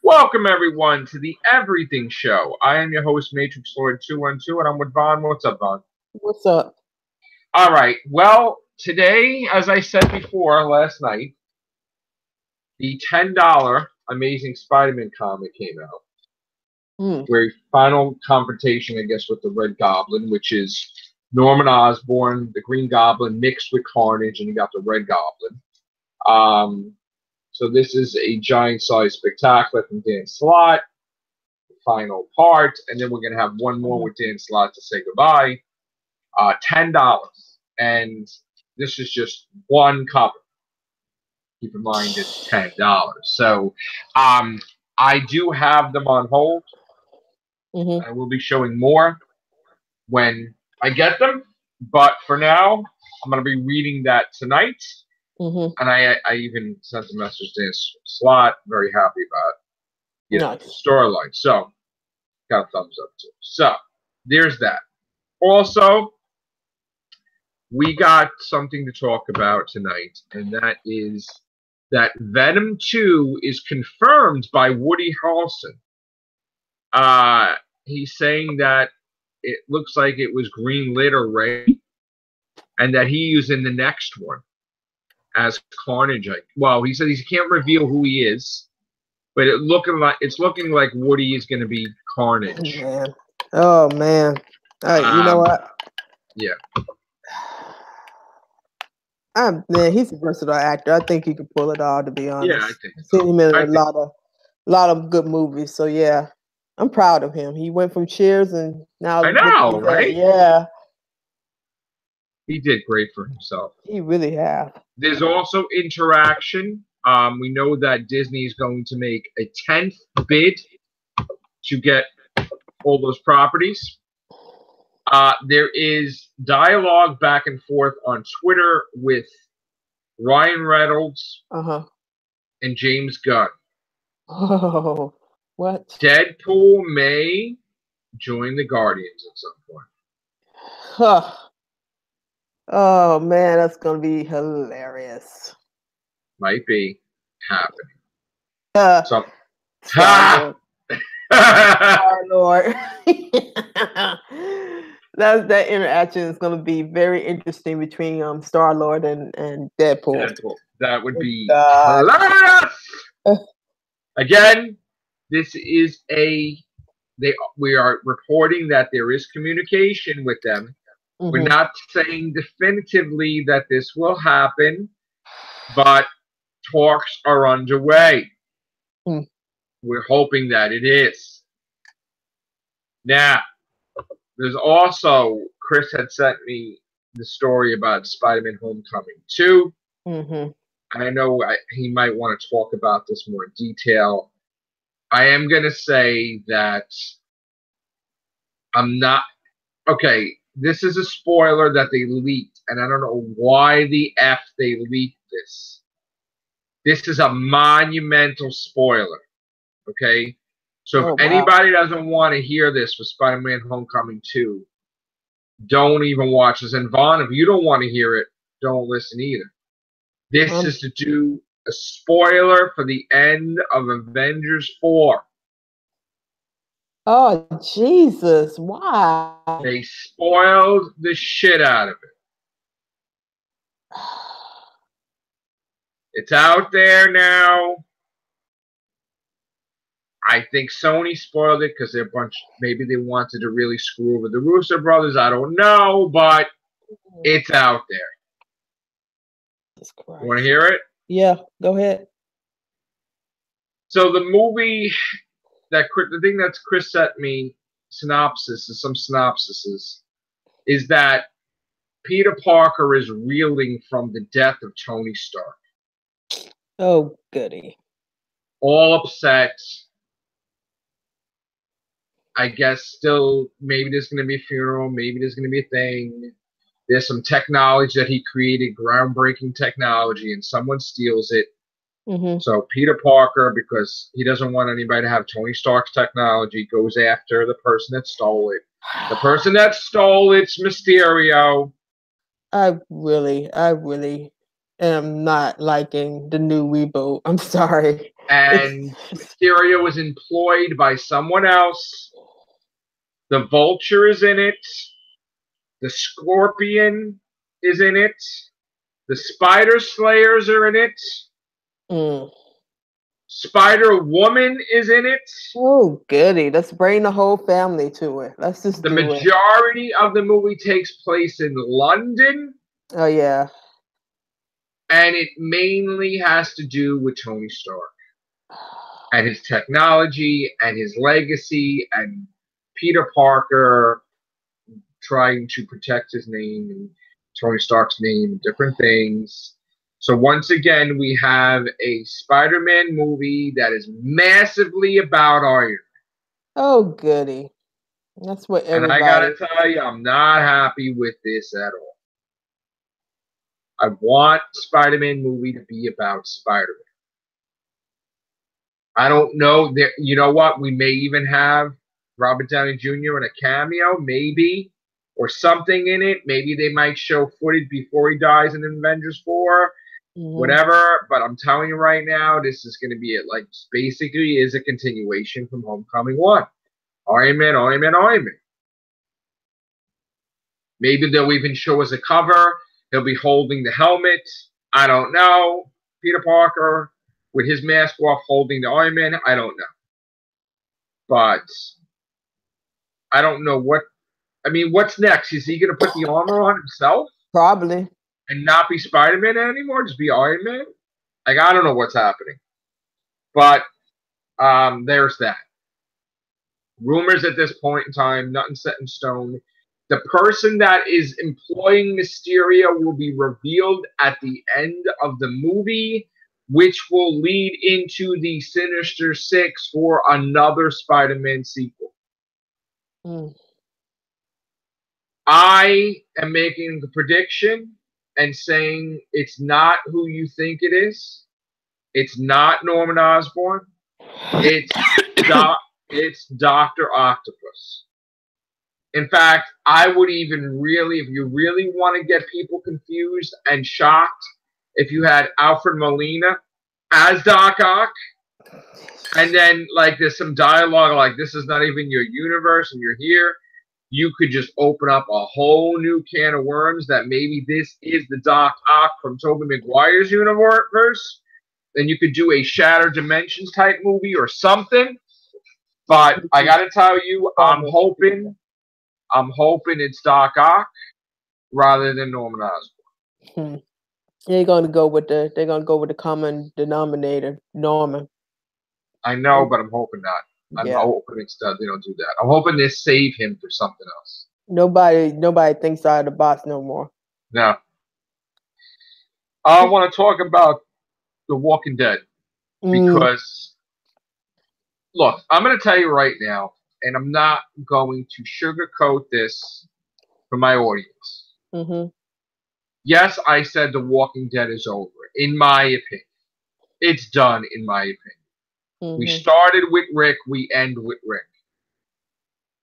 Welcome everyone to the Everything Show. I am your host, Matrix Lord 212, and I'm with Vaughn. What's up, Vaughn? What's up? All right. Well, today, as I said before last night, the $10 Amazing Spider-Man comic came out. Where final confrontation, I guess, with the Red Goblin, which is Norman Osborn, the Green Goblin mixed with Carnage, and you got the Red Goblin. So this is a giant-sized spectacular from Dan Slott, the final part, and then we're going to have one more with Dan Slott to say goodbye. $10, and this is just one cover. Keep in mind it's $10. So I do have them on hold. I will be showing more when I get them, but for now, I'm going to be reading that tonight. And I even sent a message to Dan Slott. Very happy about the storyline. So, got a thumbs up too. So, there's that. Also, we got something to talk about tonight, and that is that Venom 2 is confirmed by Woody Harrelson. He's saying that it looks like it was greenlit already, and that he is in the next one as Carnage. Well, he said he can't reveal who he is, but it's looking like Woody is going to be Carnage. Oh man! You know what? Yeah. Man, he's a versatile actor. I think he can pull it all. To be honest, yeah, I think I've seen him in a lot of good movies. So yeah, I'm proud of him. He went from Cheers and now I know, right? Yeah, he did great for himself. He really has. There's also interaction. We know that Disney is going to make a 10th bid to get all those properties. There is dialogue back and forth on Twitter with Ryan Reynolds and James Gunn. Oh, what? Deadpool may join the Guardians at some point. Huh. Oh man, that's gonna be hilarious. Might be happening. Lord. That interaction is going to be very interesting between Star-Lord and Deadpool. That would be hilarious. Again, this is we are reporting that there is communication with them. We're not saying definitively that this will happen, but talks are underway. We're hoping that it is. Now, there's also, Chris had sent me the story about Spider-Man Homecoming 2. And I know he might want to talk about this more in detail. I am going to say that I'm not... Okay, this is a spoiler that they leaked, and I don't know why the F they leaked this. This is a monumental spoiler. Okay? So if anybody doesn't want to hear this for Spider-Man Homecoming 2, don't even watch this. And Vaughn, if you don't want to hear it, don't listen either. This is to do a spoiler for the end of Avengers 4. Oh, Jesus. Why? They spoiled the shit out of it. It's out there now. I think Sony spoiled it because they're maybe they wanted to really screw over the Russo brothers. I don't know, but it's out there. You want to hear it? Yeah, go ahead. So the movie, the thing that Chris sent me, some synopsises, is that Peter Parker is reeling from the death of Tony Stark. Oh, goody. All upset. I guess still, maybe there's going to be a funeral. Maybe there's going to be a thing. There's some technology that he created, groundbreaking technology, and someone steals it. So Peter Parker, because he doesn't want anybody to have Tony Stark's technology, goes after the person that stole it. The person that stole it's Mysterio. I really am not liking the new reboot. I'm sorry. And Mysterio was employed by someone else. The Vulture is in it. The Scorpion is in it. The Spider Slayers are in it. Spider-Woman is in it. Oh, goody. Let's bring the whole family to it. Let's just do it. The majority of the movie takes place in London. Oh, yeah. And it mainly has to do with Tony Stark and his technology and his legacy and Peter Parker trying to protect his name and Tony Stark's name, different things. So once again, we have a Spider-Man movie that is massively about Iron Man. Oh, goody. That's what everybody... And I gotta tell you, I'm not happy with this at all. I want Spider-Man movie to be about Spider-Man. I don't know. You know what? We may even have Robert Downey Jr. in a cameo, maybe, or something in it. Maybe they might show footage before he dies in Avengers 4. Whatever, but I'm telling you right now, this is going to be it. Like, basically, is a continuation from Homecoming 1. Iron Man, Iron Man, Iron Man. Maybe they'll even show us a cover. He'll be holding the helmet. I don't know. Peter Parker with his mask off, holding the Iron Man. I don't know. But I don't know what. I mean, what's next? Is he going to put the armor on himself? Probably. And not be Spider-Man anymore, just be Iron Man? Like, I don't know what's happening. But there's that. Rumors at this point in time, nothing set in stone. The person that is employing Mysterio will be revealed at the end of the movie, which will lead into the Sinister Six for another Spider-Man sequel. I am making the prediction and saying it's not who you think it is. It's not Norman Osborn. It's Dr. Octopus. In fact, I would even really, if you really want to get people confused and shocked, if you had Alfred Molina as Doc Ock, and then like there's some dialogue like this is not even your universe and you're here, you could just open up a whole new can of worms that maybe this is the Doc Ock from Tobey Maguire's universe. Then you could do a Shattered Dimensions type movie or something. But I got to tell you, I'm hoping it's Doc Ock rather than Norman Osborn. They're gonna go with the common denominator, Norman. I know, but I'm hoping not. I'm hoping instead they don't do that. I'm hoping they save him for something else. Nobody thinks out of the box no more. No. I want to talk about The Walking Dead because, look, I'm going to tell you right now, and I'm not going to sugarcoat this for my audience. Yes, I said The Walking Dead is over, in my opinion. It's done, in my opinion. We started with Rick, we end with Rick.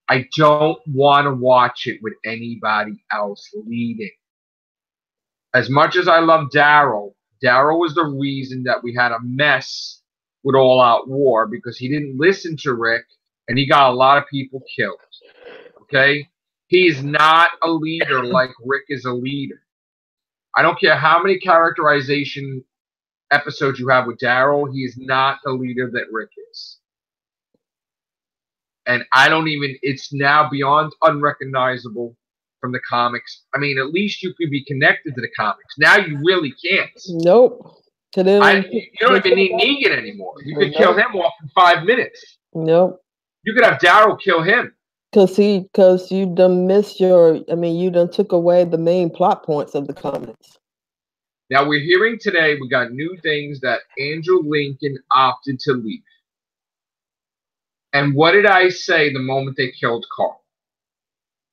I don't want to watch it with anybody else leading. As much as I love Daryl was the reason that we had a mess with All Out War because he didn't listen to Rick and he got a lot of people killed. Okay? He's not a leader like Rick is a leader. I don't care how many characterization episodes you have with Daryl, he is not the leader that Rick is. And it's now beyond unrecognizable from the comics. I mean, at least you could be connected to the comics. Now you really can't. Nope. You don't even need Negan anymore. You could kill him off in 5 minutes. Nope. You could have Daryl kill him. Because you done missed you done took away the main plot points of the comics. Now, we're hearing today, we got new things that Andrew Lincoln opted to leave. And what did I say the moment they killed Carl?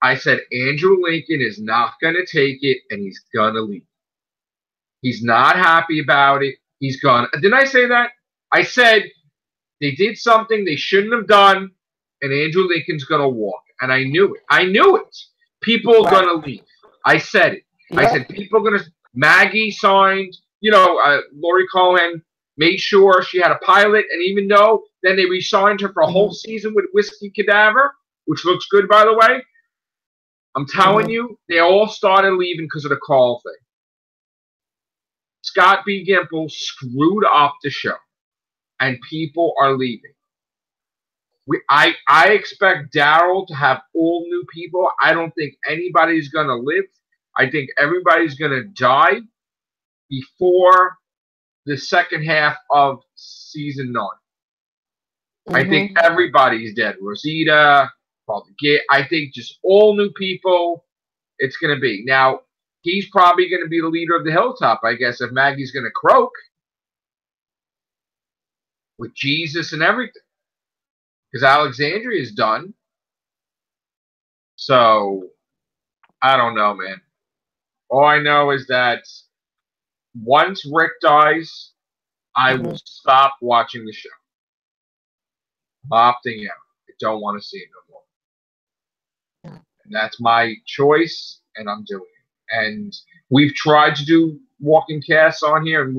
I said, Andrew Lincoln is not going to take it, and he's going to leave. He's not happy about it. He's gone. Didn't I say that? I said they did something they shouldn't have done, and Andrew Lincoln's going to walk. And I knew it. I knew it. People are going to leave. I said it. Yep. I said people are going to... Maggie signed, Laurie Cohen, made sure she had a pilot, and even though then they re-signed her for a whole season with Whiskey Cadaver, which looks good, by the way, I'm telling you, they all started leaving because of the Carl thing. Scott B. Gimple screwed up the show, and people are leaving. I expect Daryl to have all new people. I don't think anybody's going to live. I think everybody's going to die before the second half of season 9. I think everybody's dead. Rosita, I think just all new people it's going to be. Now, he's probably going to be the leader of the Hilltop, I guess, if Maggie's going to croak with Jesus and everything. Because Alexandria is done. So, I don't know, man. All I know is that once Rick dies, I will stop watching the show. I'm opting out. I don't want to see it no more. And that's my choice, and I'm doing it. And we've tried to do walking casts on here, and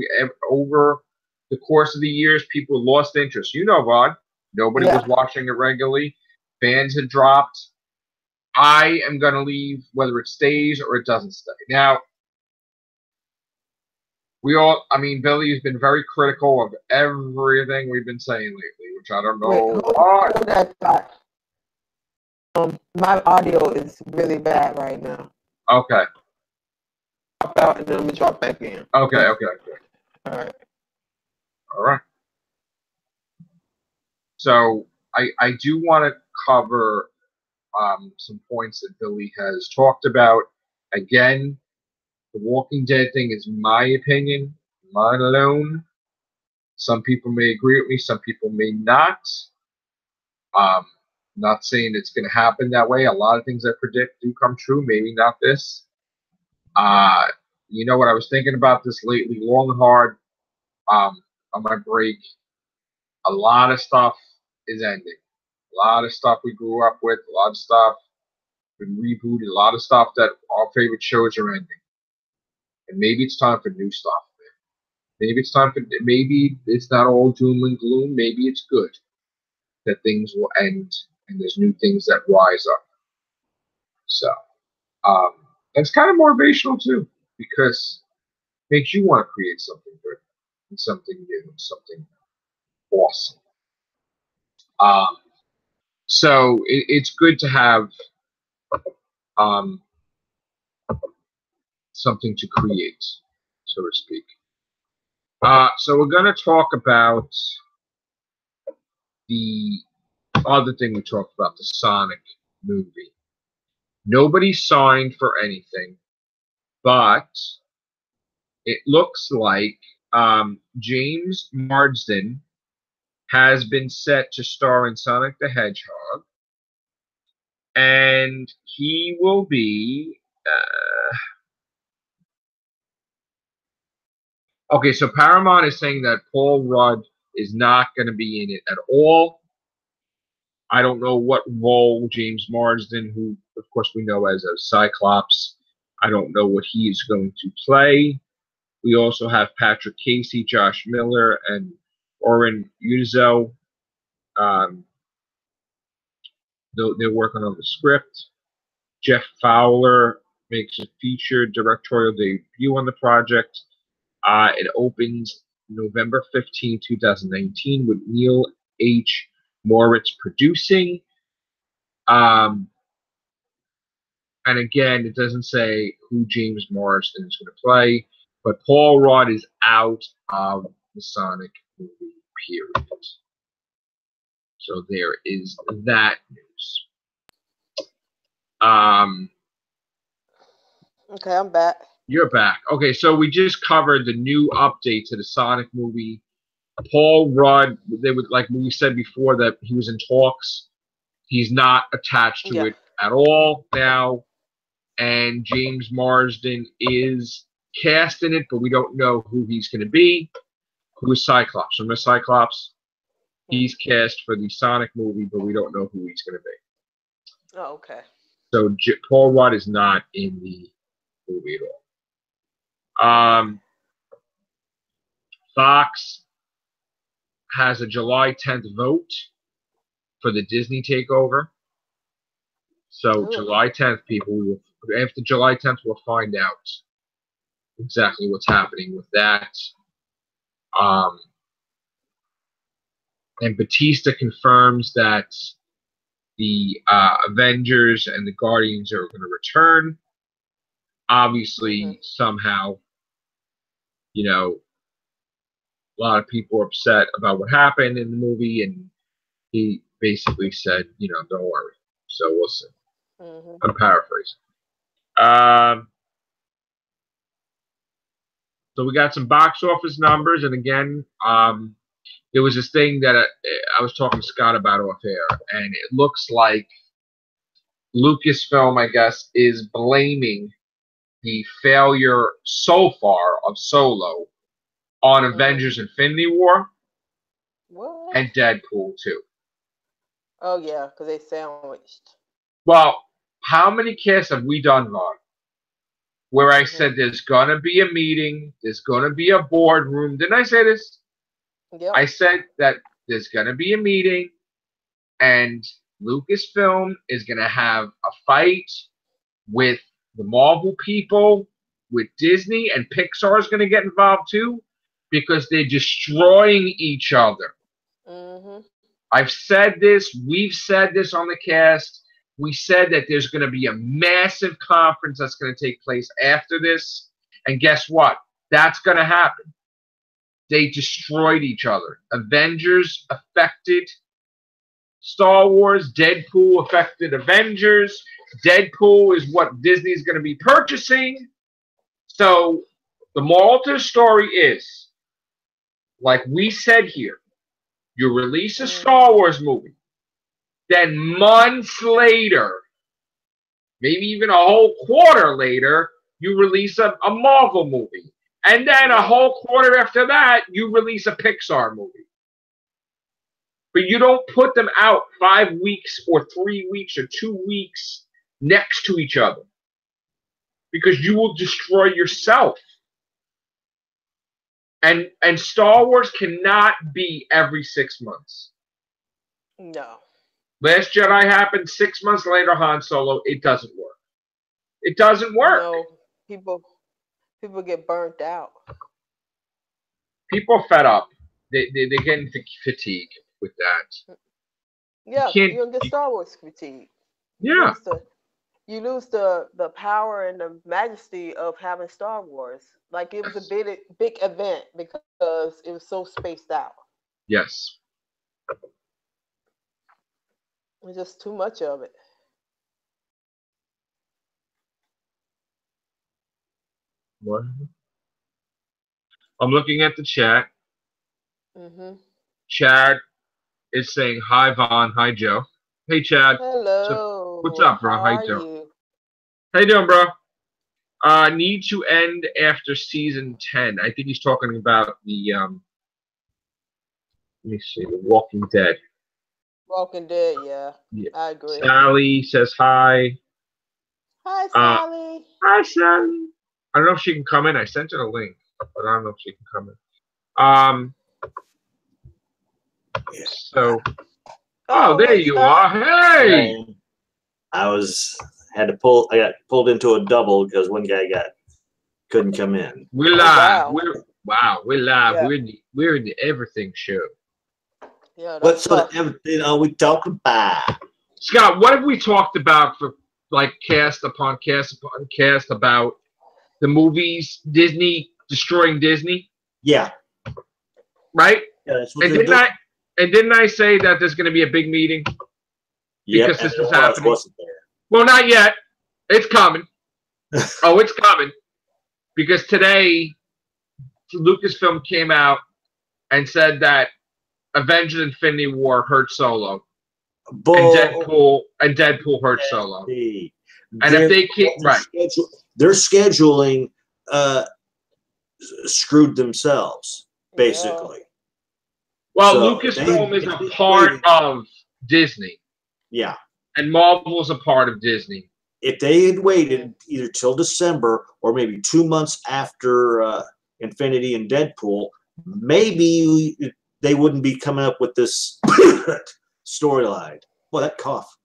over the course of the years, people lost interest. You know, Rod. Nobody was watching it regularly. Fans had dropped. I am going to leave whether it stays or it doesn't stay. Now, Billy has been very critical of everything we've been saying lately, which I don't know why. Hold that thought. My audio is really bad right now. Okay. Drop out and then I'm going to drop back in. Okay. All right. So I do want to cover some points that Billy has talked about. Again, the Walking Dead thing is my opinion, mine alone. Some people may agree with me, some people may not. Not saying it's going to happen that way. A lot of things I predict do come true, maybe not this. You know what, I was thinking about this lately, long and hard, on my break. A lot of stuff is ending. A lot of stuff we grew up with, a lot of stuff been rebooted, a lot of stuff that our favorite shows are ending. And maybe it's time for new stuff. Maybe it's not all doom and gloom. Maybe it's good that things will end and there's new things that rise up. So, it's kind of motivational too, because it makes you want to create something good and something new and something awesome. So it's good to have something to create, so to speak. So we're going to talk about the other thing we talked about, the Sonic movie. Nobody signed for anything, but it looks like James Marsden has been set to star in Sonic the Hedgehog, and he will be okay, so Paramount is saying that Paul Rudd is not going to be in it at all. I don't know what role James Marsden, who of course we know as a Cyclops, I don't know what he is going to play. We also have Patrick Casey, Josh Miller, and Oren Uzo. They're working on the script. Jeff Fowler makes a feature directorial debut on the project. It opens November 15, 2019, with Neil H. Moritz producing. And again, it doesn't say who James Marsden is going to play, but Paul Rudd is out of the Sonic movie, period. So there is that news. Okay, I'm back. You're back. Okay, so we just covered the new update to the Sonic movie. Paul Rudd, like we said before, that he was in talks. He's not attached to it at all now. And James Marsden is cast in it, but we don't know who he's going to be. Who is Cyclops? Remember Cyclops? He's cast for the Sonic movie, but we don't know who he's going to be. Oh, okay. So Paul Rudd is not in the movie at all. Fox has a July 10th vote for the Disney takeover. So July 10th, people, after July 10th, we'll find out exactly what's happening with that. And Batista confirms that the Avengers and the Guardians are going to return. Obviously, somehow, you know, a lot of people are upset about what happened in the movie, and he basically said, you know, don't worry. So we'll see. I'm paraphrasing. So we got some box office numbers, and again, there was this thing that I was talking to Scott about off air, and it looks like Lucasfilm, I guess, is blaming the failure so far of Solo on Avengers Infinity War and Deadpool 2. Oh, yeah, because they sandwiched. Well, how many casts have we done, Vaughn, where I said there's going to be a meeting, there's going to be a boardroom? Didn't I say this? Yep. I said that there's going to be a meeting, and Lucasfilm is going to have a fight with the Marvel people, with Disney, and Pixar is going to get involved too, because they're destroying each other. I've said this. We've said this on the cast. We said that there's going to be a massive conference that's going to take place after this. And guess what? That's going to happen. They destroyed each other. Avengers affected Star Wars. Deadpool affected Avengers. Deadpool is what Disney's going to be purchasing. So the moral to the story is, like we said here, you release a Star Wars movie, then months later, maybe even a whole quarter later, you release a Marvel movie. And then a whole quarter after that, you release a Pixar movie. But you don't put them out 5 weeks or 3 weeks or 2 weeks next to each other, because you will destroy yourself. And Star Wars cannot be every 6 months. No. Last Jedi happened 6 months later, Han Solo. It doesn't work. It doesn't work. No, people get burnt out. People are fed up. They're getting fatigued with that. Yeah, you'll get Star Wars fatigue. Yeah. You lose the power and the majesty of having Star Wars. Like, it was a big event because it was so spaced out. Yes. It's just too much of it. What? I'm looking at the chat. Chad is saying hi, Vaughn. Hi, Joe. Hey, Chad. Hello. What's up, bro? How are you? How you doing, bro? Need to end after season 10. I think he's talking about the let me see, The Walking Dead. Walking Dead, yeah. I agree. Sally says hi. Hi, Sally. Hi, Sally. I don't know if she can come in. I sent her a link, but I don't know if she can come in. So, there you are. Hey. I got pulled into a double because one guy couldn't come in. We're live. Wow. We're live. Yeah. We're in the everything show. Yeah, what sort of everything are we talking about? Scott, what have we talked about for like cast upon cast upon cast about the movies, Disney destroying Disney? Yeah. Right? Yeah, that's what didn't I say that there's going to be a big meeting? Because this is happening. Well, not yet. It's coming. It's coming. Because today, Lucasfilm came out and said that Avengers Infinity War hurt Solo. And Deadpool hurt Solo. And if they keep their scheduling screwed themselves, basically. Well, so Lucasfilm is a part of Disney. Yeah. And Marvel's a part of Disney. If they had waited either till December or maybe 2 months after Infinity and Deadpool, maybe they wouldn't be coming up with this storyline. Well, that cough.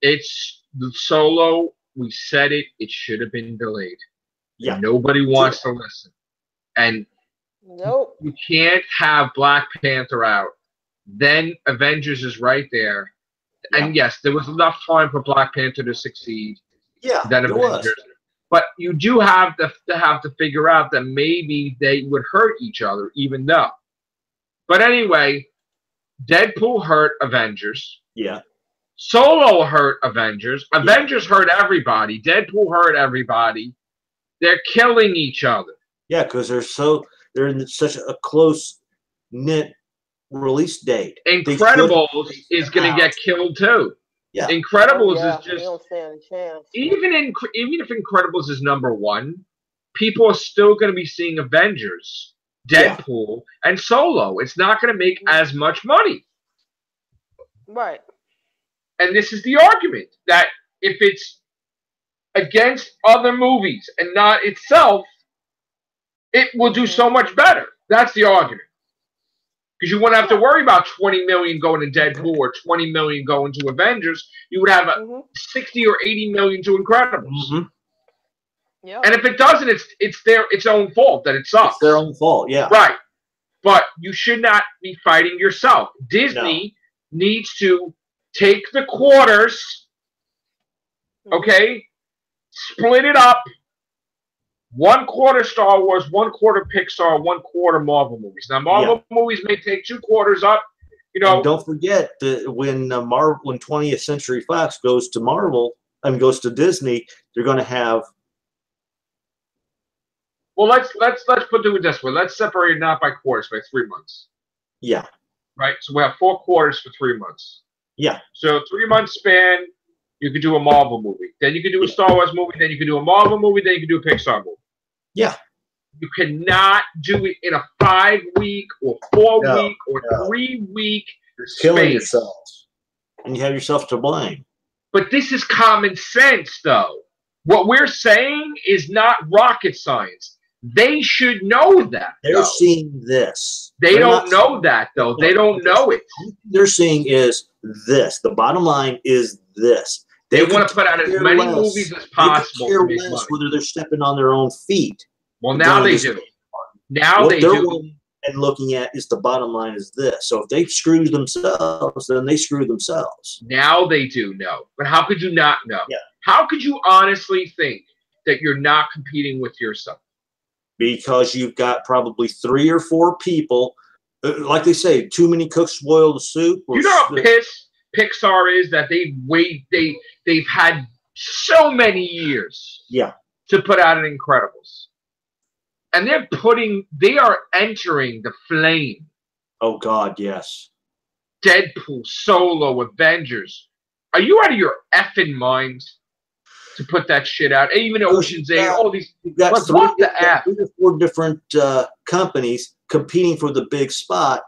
It's the Solo. We said it. It should have been delayed. Yeah. And nobody wants to listen. And nope. You can't have Black Panther out. Then Avengers is right there. Yeah. And yes, there was enough time for Black Panther to succeed. Yeah, Then there Avengers. was. But you do have to figure out that maybe they would hurt each other, even though. But anyway, Deadpool hurt Avengers. Yeah. Solo hurt Avengers. Avengers hurt everybody. Deadpool hurt everybody. They're killing each other. Yeah, because they're in such a close knit release date. Incredibles is going to get killed too. Yeah. Incredibles is They just don't stand a chance. even if Incredibles is #1, people are still going to be seeing Avengers, Deadpool, and Solo. It's not going to make as much money. Right. And this is the argument that if it's against other movies and not itself, it will do so much better. That's the argument. Because you wouldn't have to worry about 20 million going to Deadpool or 20 million going to Avengers. You would have 60 or 80 million to Incredibles. Mm-hmm. Yeah. And if it doesn't, it's its own fault that it sucks. It's their own fault, yeah. Right. But you should not be fighting yourself. Disney needs to take the quarters, okay, split it up. 1 quarter Star Wars, 1 quarter Pixar, 1 quarter Marvel movies. Now, Marvel movies may take 2 quarters up. You know, and don't forget that when 20th Century Fox goes to Marvel, goes to Disney, they're going to have. Well, let's put it this way. Let's separate it not by quarters, by 3 months. Yeah. Right. So we have 4 quarters for 3 months. Yeah. So 3 month span, you could do a Marvel movie. Then you could do a Star Wars movie. Then you could do a Marvel movie. Then you could do a Pixar movie. Yeah. You cannot do it in a 5-week or 4-week or 3-week space. Killing yourselves. And you have yourself to blame. But this is common sense, though. What we're saying is not rocket science. They should know that. They're seeing this. They don't know that, though. They don't know it. What they're seeing is this. The bottom line is this. They want to put out as many movies as possible to make money. Whether they're stepping on their own feet. Well, now they do. Now they do. And looking at is the bottom line is this. So if they screw themselves, then they screw themselves. Now they do know. But how could you not know? Yeah. How could you honestly think that you're not competing with yourself? Because you've got probably 3 or 4 people, like they say, too many cooks spoil the soup. You know how pissed Pixar is that they've had so many years to put out an Incredibles. And they are entering the flame. Oh God, yes. Deadpool, Solo, Avengers. Are you out of your effing mind to put that shit out? Even Ocean's 8, all these. What the F? 3 or 4 different companies competing for the big spot.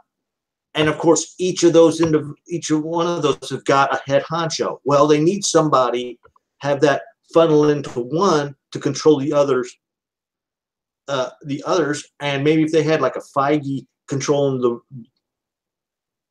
And of course, each one of those have got a head honcho. Well, they need somebody have that funnel into one to control the others. And maybe if they had like a Feige controlling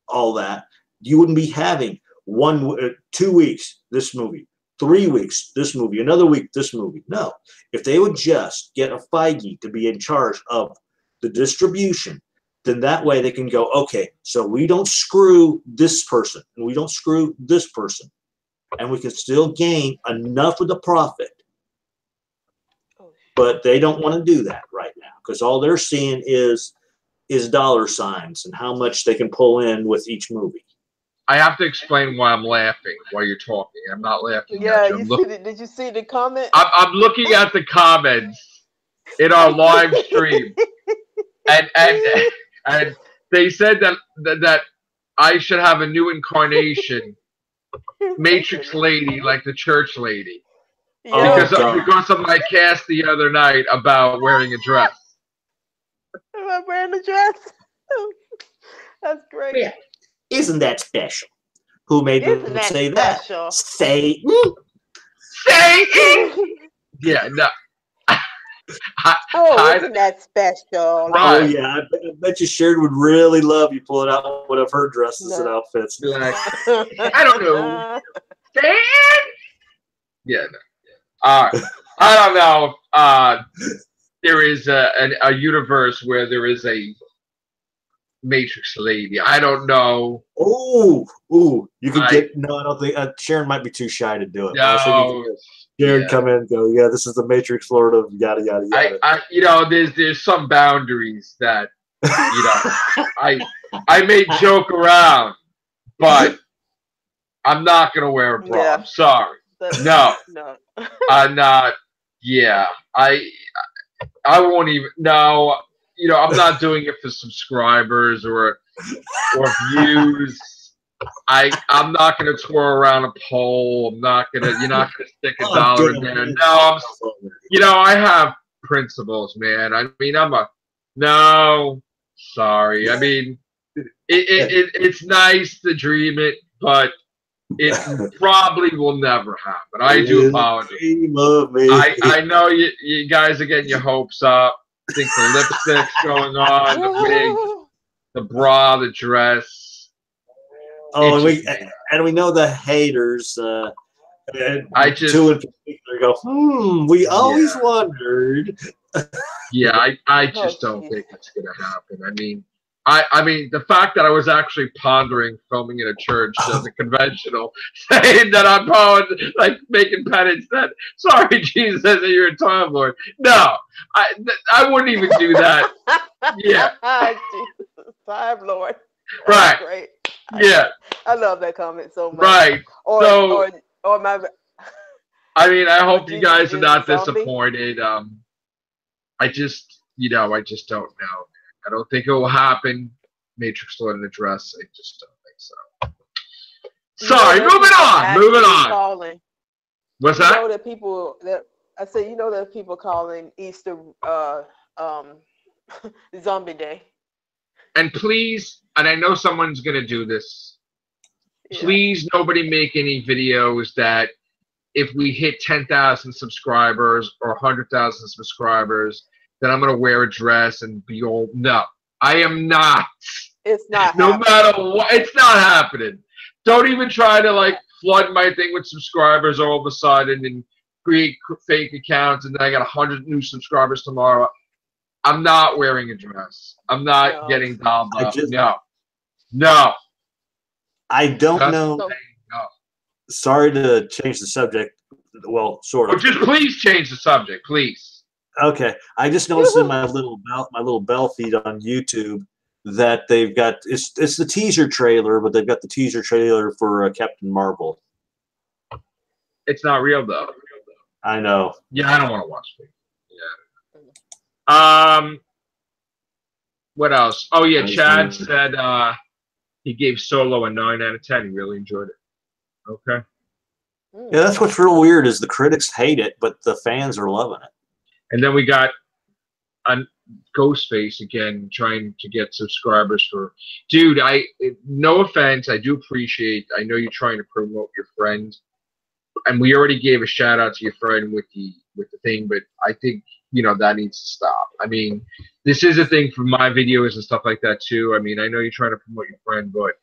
all that, you wouldn't be having 2 weeks this movie, 3 weeks this movie, another week this movie. No, if they would just get a Feige to be in charge of the distribution, then that way they can go, okay, so we don't screw this person and we don't screw this person, and we can still gain enough of the profit. But they don't want to do that right now because all they're seeing is dollar signs and how much they can pull in with each movie. I have to explain why I'm laughing while you're talking. I'm not laughing. Yeah, did you see the comment? I'm looking at the comments in our live stream, and they said that I should have a new incarnation, Matrix lady, like the church lady. Because of my cast the other night about wearing a dress. About wearing a dress? That's great. Yeah. Isn't that special? Who made them say that? Satan. Satan! Yeah, no. Isn't that special? Right. Oh yeah, I bet you Sharon would really love you pulling out one of her dresses and outfits. Like, I don't know, Dan. Yeah, no. I don't know. There is a universe where there is a Matrix lady. I don't know. Oh, you could get. No, I don't think Sharon might be too shy to do it. No, Sharon come in and go, yeah, this is the Matrix Lord of yada yada yada. You know, there's some boundaries that, you know, I may joke around, but I'm not gonna wear a bra. Yeah. I'm sorry. No, I'm not. Yeah, I won't even. No, you know, I'm not doing it for subscribers or views. I'm not gonna twirl around a pole. You're not gonna stick $1 in there. No, you know, I have principles, man. I mean, sorry. I mean, it's nice to dream it, but it probably will never happen. I do apologize. I know you guys are getting your hopes up. I think the lipstick's going on, the wig, the bra, the dress. Oh, and we know the haters. I just two in particular go. We always wondered. Yeah, I just don't think it's gonna happen. I mean, the fact that I was actually pondering filming in a church doesn't conventional, saying that I'm like making penance that sorry Jesus that you're a time lord. No, I wouldn't even do that. Yeah, Jesus, time lord. Right. Great. Yeah. I love that comment so much. Right. Or my. I mean, I hope you guys are not disappointed. I just don't know. I don't think it will happen. Matrix Lord in a dress. I just don't think so. Sorry. Moving on. Calling. What's that? You know that people that I say. You know that people calling Easter Zombie Day. And please, and I know someone's going to do this, please nobody make any videos that if we hit 10,000 subscribers or 100,000 subscribers, then I'm going to wear a dress and be all, no, I am not. It's not no matter what, it's not happening. Don't even try to like flood my thing with subscribers all of a sudden and create fake accounts and then I got 100 new subscribers tomorrow. I'm not wearing a dress. I'm not getting dolled up. No. I don't know. No. Sorry to change the subject. Well, sort of. Well, just please change the subject, please. Okay. I just noticed in my little bell feed on YouTube that they've got it's the teaser trailer, but they've got the teaser trailer for Captain Marvel. It's not real though. I know. Yeah, I don't want to watch it. What else? Oh yeah, Chad said he gave Solo a 9 out of 10. He really enjoyed it. Okay. Yeah, that's what's real weird is the critics hate it, but the fans are loving it. And then we got Ghostface again trying to get subscribers for. Dude, no offense, I do appreciate. I know you're trying to promote your friend, and we already gave a shout out to your friend with the thing, but I think. That needs to stop. I mean, this is a thing for my videos and stuff like that too. I mean, I know you're trying to promote your friend, but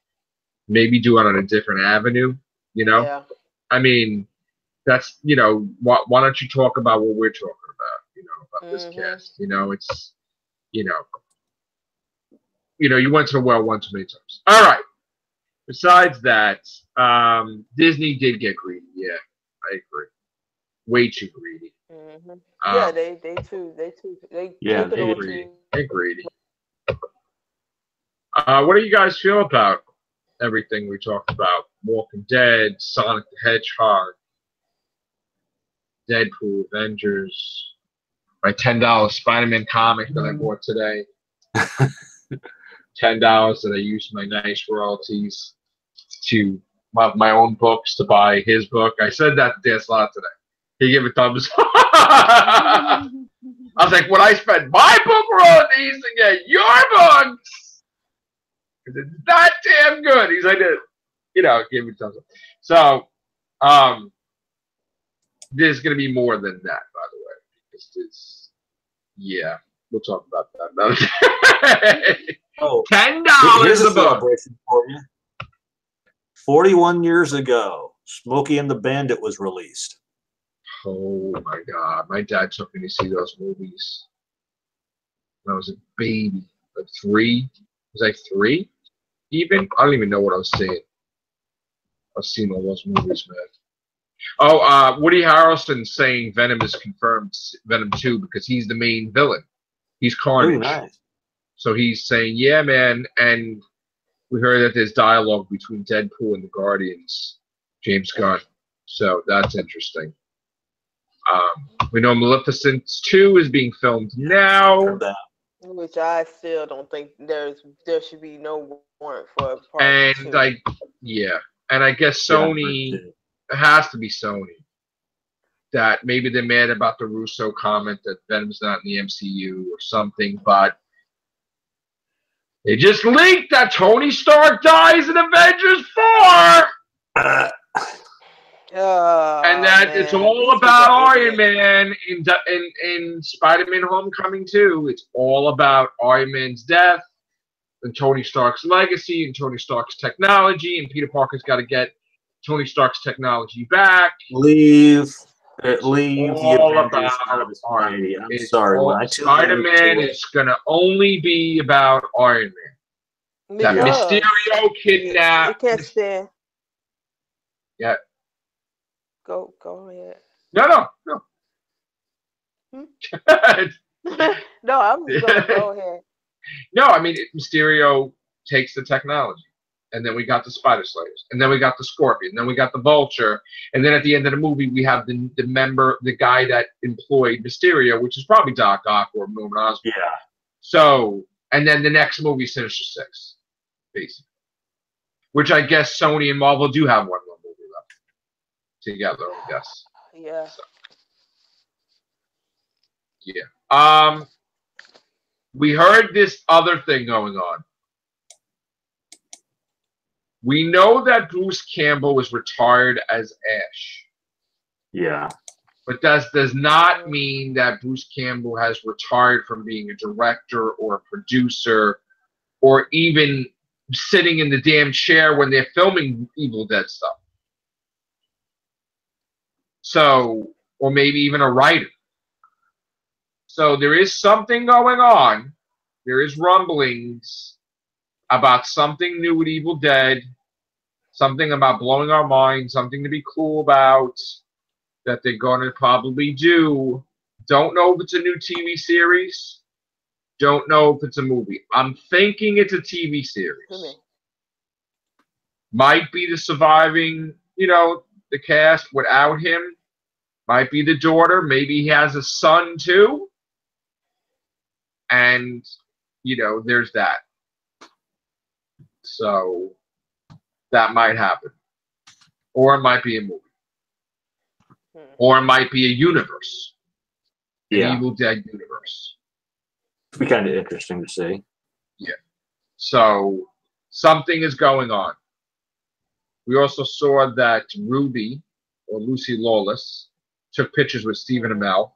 maybe do it on a different avenue, Yeah. I mean, that's, why don't you talk about what we're talking about, about this cast. It's, you went to the well one too many times. All right. Besides that, Disney did get greedy. Yeah, I agree. Way too greedy. Yeah, they too. They greedy. What do you guys feel about everything we talked about? Walking Dead, Sonic the Hedgehog, Deadpool, Avengers, my $10 Spider-Man comic that I bought today. $10 that I used my nice royalties to my own books to buy his book. I said that to Dan Slott today. He gave a thumbs up. I was like, would I spend my book royalties to get your books? Because it's that damn good. He's like, gave me a thumbs up. So, there's going to be more than that, by the way. Yeah, we'll talk about that another day. Oh, $10 here's a a book. celebration for you. 41 years ago, Smokey and the Bandit was released. Oh my God! My dad took me to see those movies when I was a baby, like 3. Was I 3? Even I don't even know what I was saying. I was seeing all those movies, man. Oh, Woody Harrelson saying Venom is confirmed, Venom 2, because he's the main villain. He's Carnage. Ooh, nice. So he's saying, yeah, man. And we heard that there's dialogue between Deadpool and the Guardians, James Gunn. So that's interesting. We know Maleficent 2 is being filmed now. Which I still don't think there should be no warrant for part 2. And I guess Sony, it has to be Sony. That maybe they're mad about the Russo comment that Venom's not in the MCU or something, but they just leaked that Tony Stark dies in Avengers 4! And that it's all about Iron Man in Spider-Man Homecoming 2. It's all about Iron Man's death and Tony Stark's legacy and Tony Stark's technology, and Peter Parker's got to get Tony Stark's technology back. Leave the Avengers out of Iron Man. I'm sorry. Spider-Man is going to only be about Iron Man. That Mysterio kidnapped. You can't stand. Yeah. Go ahead. No. No, I'm just going to go ahead. No, I mean, Mysterio takes the technology. And then we got the Spider Slayers. And then we got the Scorpion. And then we got the Vulture. And then at the end of the movie, we have the guy that employed Mysterio, which is probably Doc Ock or Norman Osborn. Yeah. So, and then the next movie is Sinister Six, basically. Which I guess Sony and Marvel do have one more movie left together, I guess. Yeah. So, yeah. We heard this other thing going on. We know that Bruce Campbell was retired as Ash. Yeah. But that does not mean that Bruce Campbell has retired from being a director or a producer or even sitting in the damn chair when they're filming Evil Dead stuff. So, or maybe even a writer. So there is something going on. There is rumblings about something new with Evil Dead, something about blowing our minds, something to be cool about that they're going to probably do. Don't know if it's a new TV series. Don't know if it's a movie. I'm thinking it's a TV series. Might be the surviving, the cast without him. Might be the daughter. Maybe he has a son too. And, there's that. So that might happen. Or it might be a movie. Or it might be a universe. An Evil Dead universe. It'd be kind of interesting to see. Yeah. So something is going on. We also saw that Ruby, or Lucy Lawless, took pictures with Stephen Amell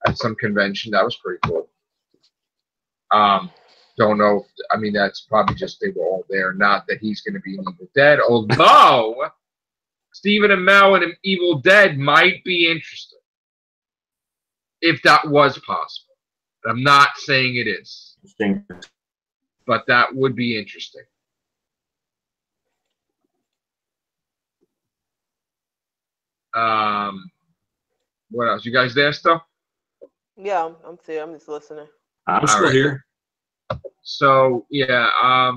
at some convention. That was pretty cool. Don't know. That's probably just they were all there. Not that he's going to be in Evil Dead. Although Stephen Amell in Evil Dead might be interesting, if that was possible. I'm not saying it is, but that would be interesting. What else? You guys there still? Yeah, I'm still. I'm just listening. I'm still here. So yeah, I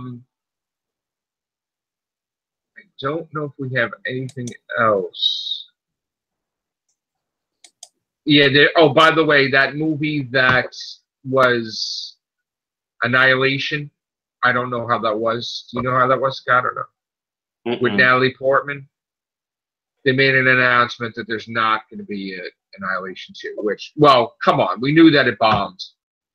don't know if we have anything else. Yeah. By the way, that movie that was Annihilation. I don't know how that was. Do you know how that was, Scott, or no? With Natalie Portman. They made an announcement that there's not going to be an Annihilation 2, which, well, come on. We knew that it bombed.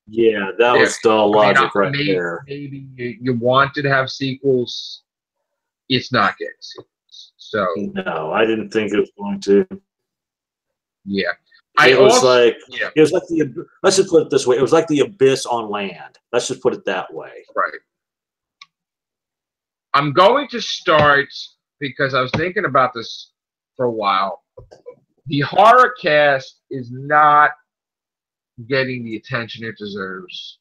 Yeah, that was still logic right there. Maybe you wanted to have sequels. It's not getting sequels. So no, I didn't think it was going to. Yeah. It was like the, let's just put it this way, it was like the abyss on land. Let's just put it that way. Right. I'm going to start, because I was thinking about this for a while. The horror cast is not getting the attention it deserves.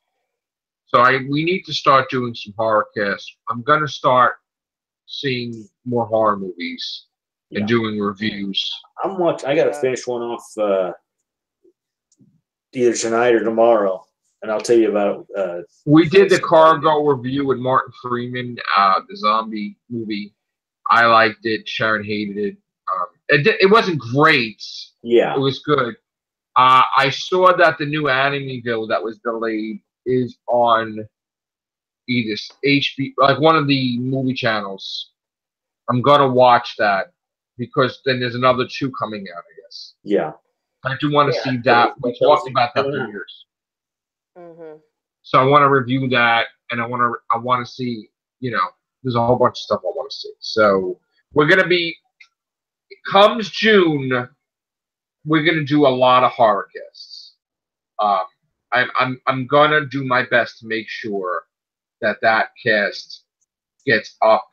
So we need to start doing some horror casts. I'm going to start seeing more horror movies and doing reviews. I got to finish one off either tonight or tomorrow, and I'll tell you about it. We did the Cargo review with Martin Freeman, the zombie movie. I liked it. Sharon hated it. It wasn't great. Yeah. It was good. I saw that the new Animeville that was delayed is on either HBO, like one of the movie channels. I'm going to watch that because then there's another 2 coming out, I guess. Yeah. I do want to see that. We talked about that for years. Mm-hmm. So I want to review that, and I want to see, there's a whole bunch of stuff I want to see. So we're going to be, comes June, we're going to do a lot of horror casts. I'm going to do my best to make sure that cast gets up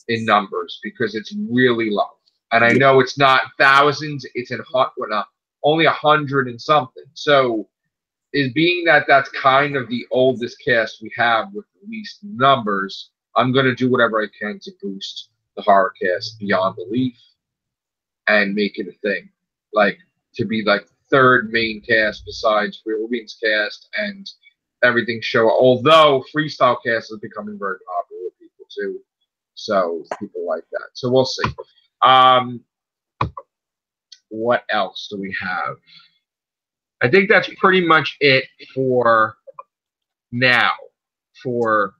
in numbers because it's really low. And I know it's not thousands, it's in only 100 and something. So is being that that's kind of the oldest cast we have with the least numbers, I'm going to do whatever I can to boost the horror cast beyond belief and make it a thing. Like, to be like the third main cast besides Reelbean's cast and everything show. Although Freestyle cast is becoming very popular with people too. So people like that. So we'll see. What else do we have? I think that's pretty much it for now for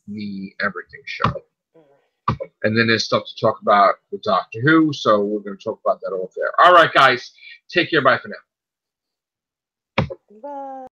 the Everything Show. And then there's stuff to talk about with Doctor Who, so we're going to talk about that all there. All right, guys. Take care. Bye for now. Bye.